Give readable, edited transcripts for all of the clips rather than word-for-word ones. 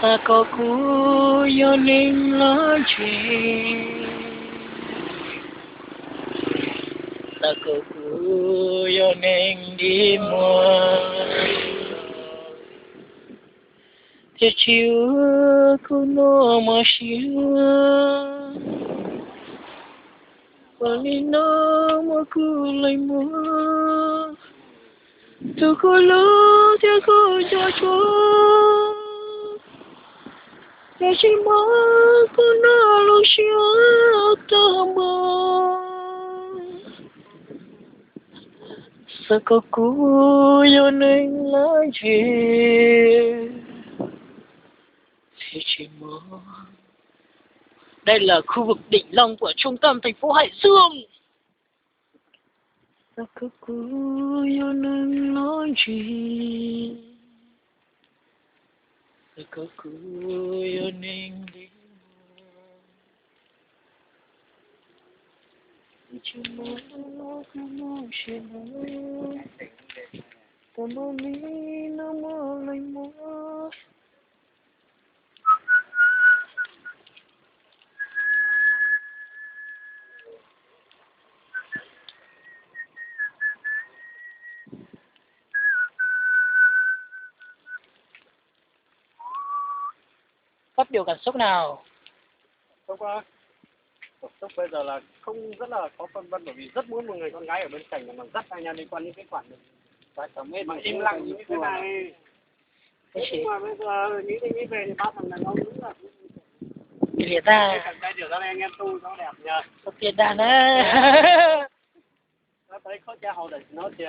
ta có cú yo nên lo chuyện ta có cú yo nên đi mua thế chiều cô nó mà chiều và đi nó mà cứ lại mua tôi có lỡ theo cô cho để chỉ mơ cô nó lúc chiều ta mơ sao có cú yo nên nói chuyện thì chỉ mơ. Đây là khu vực Định Long của trung tâm thành phố Hải Dương. Sao có cú yo nên nói chuyện sao có cú yo nên đi chỉ mơ cô nó sẽ nói ta mơ đi nó mơ lại mơ. Phát biểu cảm xúc nào? Không có. Cảm xúc bây giờ là không rất là có phân vân bởi vì rất muốn một người con gái ở bên cạnh mà dắt tay nhau liên quan đến cái khoản bằng im lặng như thế này. Nhưng mà bây giờ nghĩ đi nghĩ về thì ba thằng đàn ông đúng là Liệt ra. Thằng trai điều ra đây anh em tu nó đẹp nhờ. Có tiền đàn á. Nó thấy có cha hậu để nó thì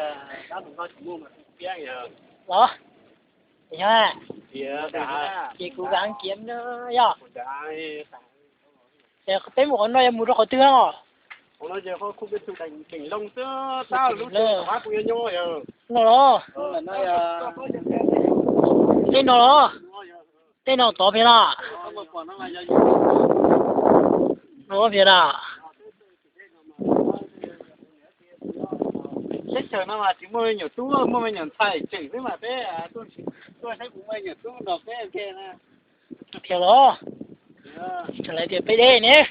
đã được nó chỉ mua mà kia nhờ. Đó. Thấy chưa? Chị cố gắng kiếm nữa nhá. Đấy. Để tới một con nơi mua được khỏi tương à? Ông nói giờ không biết chụp đỉnh lông chứ sao lúc trước hóa cũng nhô rồi. Nó tên nó tên nó to phía nào? Nó phía nào? Chết trời nó mà chỉ mua nhiều túi mua mấy nhiều thầy chỉnh thế mà thế tôi thấy cũng mấy nhiều túi đọc thế kia nè. Phía đó. Trở lại tiền PD nhé.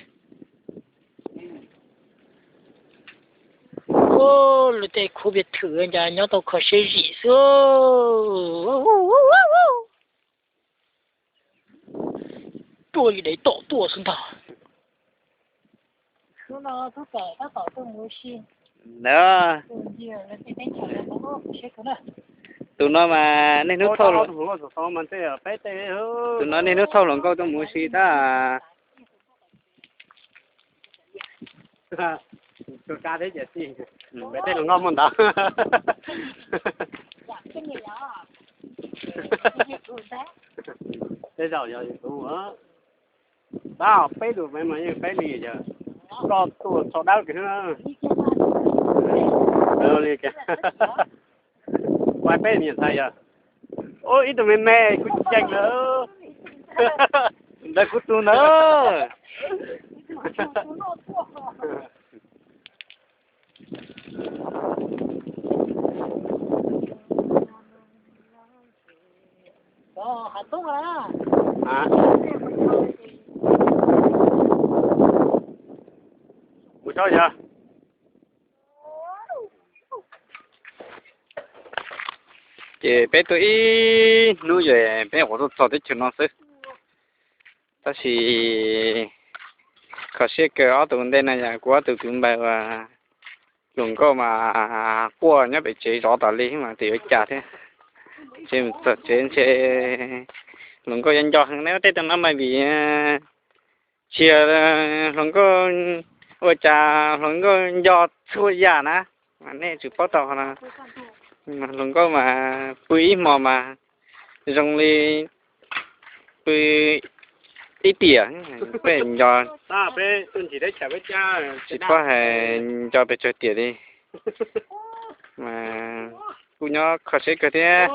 Ô, lúc đấy khu biệt thự anh ta nhớ tao có xe gì sao? Tôi đấy tổ xuống thảo. Số nó cứ kể các tổ tôi muốn xin. Đó. Tụi nó mà nên nước thâu rồi. Tụi nó nên nước thâu rồi câu tôi muốn xin ta. Tôi ca thế vậy gì? Bé đây là ngon không đó? Thế rồi tụi nó. Đó, bé được mấy mà như bé gì giờ? Cho tụi cho đau cái nữa. Đi kìa. Quay bé nhìn thấy à? Ôi ít tụi mình mê, cũng chanh nữa. Đây cũng tụi nữa. Hạt tốt rồi đó. Hả? Ủa sao vậy? Chị bé tôi nuôi về bé của tôi cho tới trường nó xứ. Ta chỉ có些个ở tụi đây này của tụi chúng bài và dùng có mà qua nhá bị chế rõ tao lý mà thì trả thế. Trên luôn có dân cho nếu tết nó mà bị chia luôn có ôi cha luôn có do thua giả nè mà nên chịu bắt đầu là luôn có mà quý mà dùng đi quý ít tiền về do ta về tuần chỉ để trả với cha chỉ có hệ cho về chơi tiền đi mà cô nhớ khó sẽ cái thế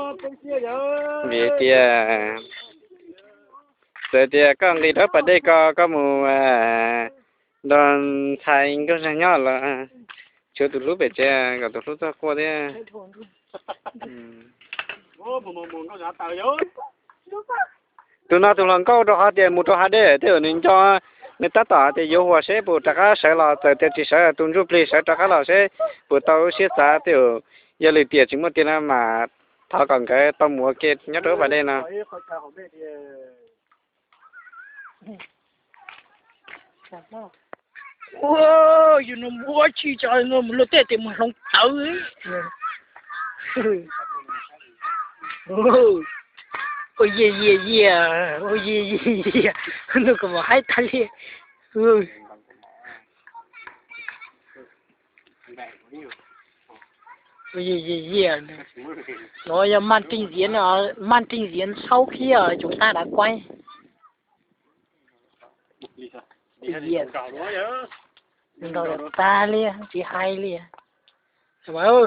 vì tiền rồi tiền có đi đó ở đây có một đoàn thầy có sao nhớ là chưa từ lúc về chơi cả từ lúc ta qua đấy tụi nó tụi lần câu đó họ thì một đó để thì nên cho nên tất cả thì yêu hoa sẽ bộ tất cả sẽ là thì chỉ sẽ tuân giúp lý sẽ tất cả là sẽ bộ tàu sẽ trả thì giờ lấy tiền chỉ một tiền mà thao còn cái tao mua cái nhất đó vào đây nè ô you know mua chi cho nó một lô tê thì một lông tàu ấy ôi yeah nó có một hai tay ôi yeah nó là màn trình diễn sau khi chúng ta đã quay mình đâu được ta liền chỉ hai liền. Trời ơi.